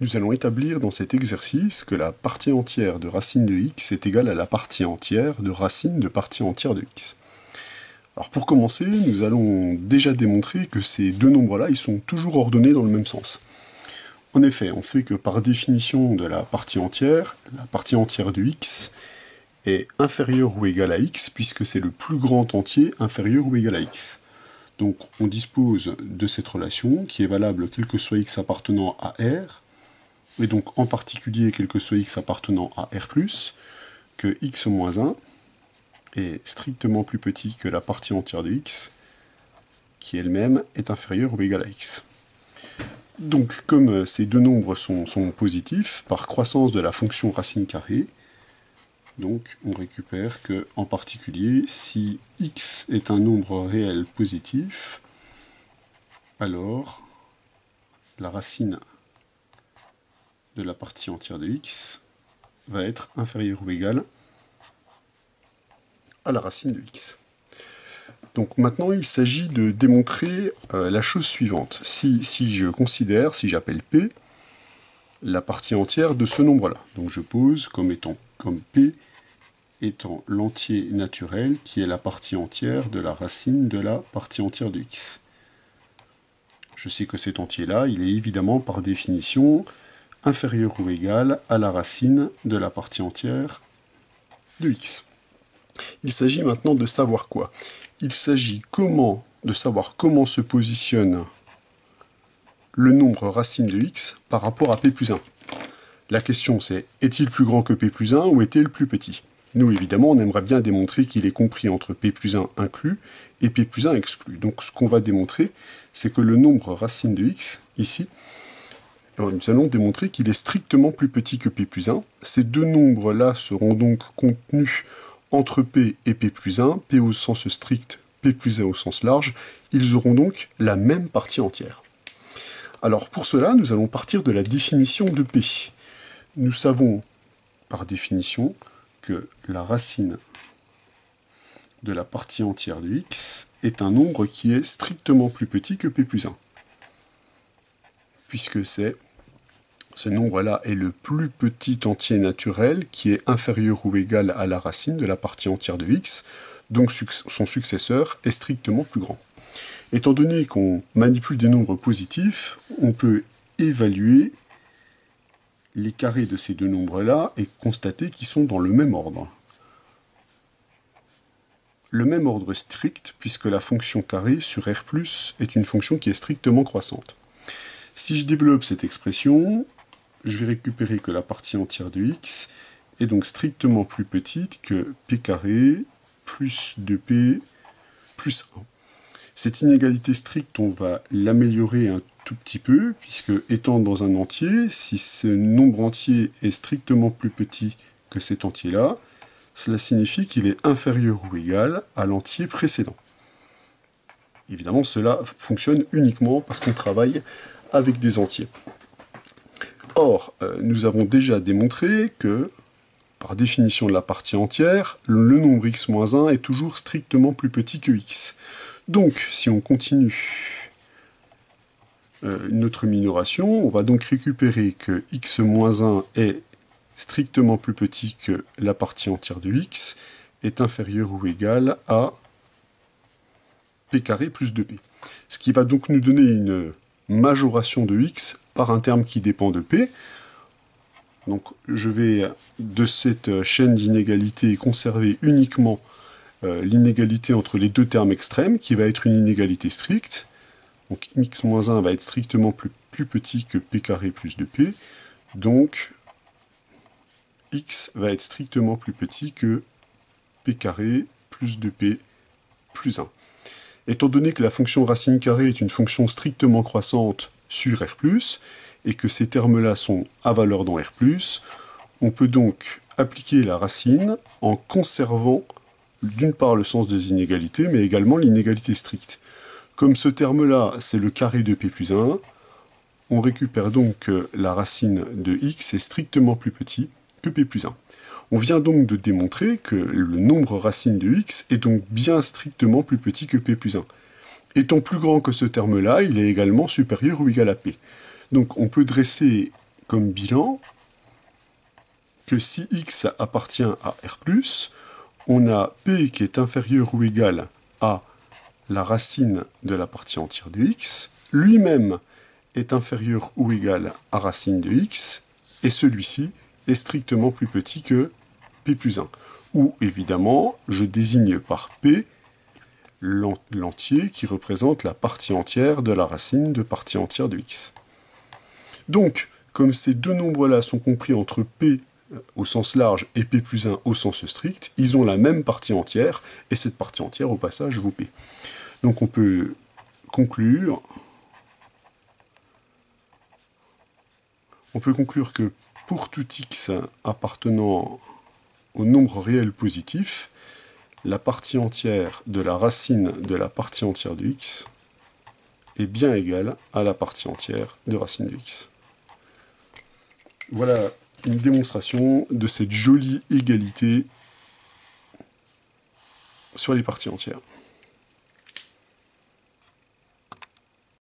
Nous allons établir dans cet exercice que la partie entière de racine de x est égale à la partie entière de racine de partie entière de x. Alors pour commencer, nous allons déjà démontrer que ces deux nombres-là, ils sont toujours ordonnés dans le même sens. En effet, on sait que par définition de la partie entière de x est inférieure ou égale à x, puisque c'est le plus grand entier inférieur ou égal à x. Donc on dispose de cette relation, qui est valable quel que soit x appartenant à R, et donc en particulier quel que soit x appartenant à R+, que x-1 est strictement plus petit que la partie entière de x, qui elle-même est inférieure ou égale à x. Donc comme ces deux nombres sont positifs, par croissance de la fonction racine carrée, donc on récupère que, en particulier, si x est un nombre réel positif, alors la racine de la partie entière de x va être inférieure ou égale à la racine de x. Donc maintenant, il s'agit de démontrer la chose suivante. Si j'appelle P la partie entière de ce nombre-là, donc je pose comme P étant l'entier naturel qui est la partie entière de la racine de la partie entière de x. Je sais que cet entier-là, il est évidemment par définition inférieur ou égal à la racine de la partie entière de x. Il s'agit maintenant de savoir quoi? Il s'agit de savoir comment se positionne le nombre racine de x par rapport à p plus 1. La question c'est, est-il plus grand que p plus 1 ou est-il plus petit? Nous, évidemment, on aimerait bien démontrer qu'il est compris entre p plus 1 inclus et p plus 1 exclu. Donc ce qu'on va démontrer, c'est que le nombre racine de x, ici, nous allons démontrer qu'il est strictement plus petit que p plus 1. Ces deux nombres-là seront donc contenus entre p et p plus 1, p au sens strict, p plus 1 au sens large. Ils auront donc la même partie entière. Alors pour cela, nous allons partir de la définition de p. Nous savons, par définition, que la racine de la partie entière de x est un nombre qui est strictement plus petit que p plus 1. Puisque ce nombre-là est le plus petit entier naturel qui est inférieur ou égal à la racine de la partie entière de x, donc son successeur est strictement plus grand. Étant donné qu'on manipule des nombres positifs, on peut évaluer les carrés de ces deux nombres-là et constater qu'ils sont dans le même ordre. Le même ordre strict, puisque la fonction carré sur R+, est une fonction qui est strictement croissante. Si je développe cette expression, je vais récupérer que la partie entière de x est donc strictement plus petite que p carré plus 2p plus 1. Cette inégalité stricte, on va l'améliorer un tout petit peu, puisque étant dans un entier, si ce nombre entier est strictement plus petit que cet entier-là, cela signifie qu'il est inférieur ou égal à l'entier précédent. Évidemment, cela fonctionne uniquement parce qu'on travaille avec des entiers. Or, nous avons déjà démontré que, par définition de la partie entière, le nombre x-1 est toujours strictement plus petit que x. Donc, si on continue notre minoration, on va donc récupérer que x-1 est strictement plus petit que la partie entière de x, est inférieur ou égal à p carré plus 2p. Ce qui va donc nous donner une majoration de x par un terme qui dépend de p. Donc je vais, de cette chaîne d'inégalités, conserver uniquement l'inégalité entre les deux termes extrêmes, qui va être une inégalité stricte. Donc x-1 va être strictement plus petit que p carré plus 2p. Donc x va être strictement plus petit que p carré plus 2p plus 1. Étant donné que la fonction racine carrée est une fonction strictement croissante sur R+, et que ces termes-là sont à valeur dans R+, on peut donc appliquer la racine en conservant d'une part le sens des inégalités, mais également l'inégalité stricte. Comme ce terme-là, c'est le carré de p plus 1, on récupère donc que la racine de x est strictement plus petit que p plus 1. On vient donc de démontrer que le nombre racine de x est donc bien strictement plus petit que p plus 1. Étant plus grand que ce terme-là, il est également supérieur ou égal à p. Donc on peut dresser comme bilan que si x appartient à R+, on a p qui est inférieur ou égal à la racine de la partie entière de x, lui-même est inférieur ou égal à racine de x, et celui-ci est strictement plus petit que p plus 1. Ou, évidemment, je désigne par p l'entier qui représente la partie entière de la racine de partie entière de x. Donc, comme ces deux nombres-là sont compris entre p au sens large et p plus 1 au sens strict, ils ont la même partie entière, et cette partie entière, au passage, vaut p. Donc on peut conclure que pour tout x appartenant au nombre réel positif, la partie entière de la racine de la partie entière de x est bien égale à la partie entière de racine de x. Voilà une démonstration de cette jolie égalité sur les parties entières.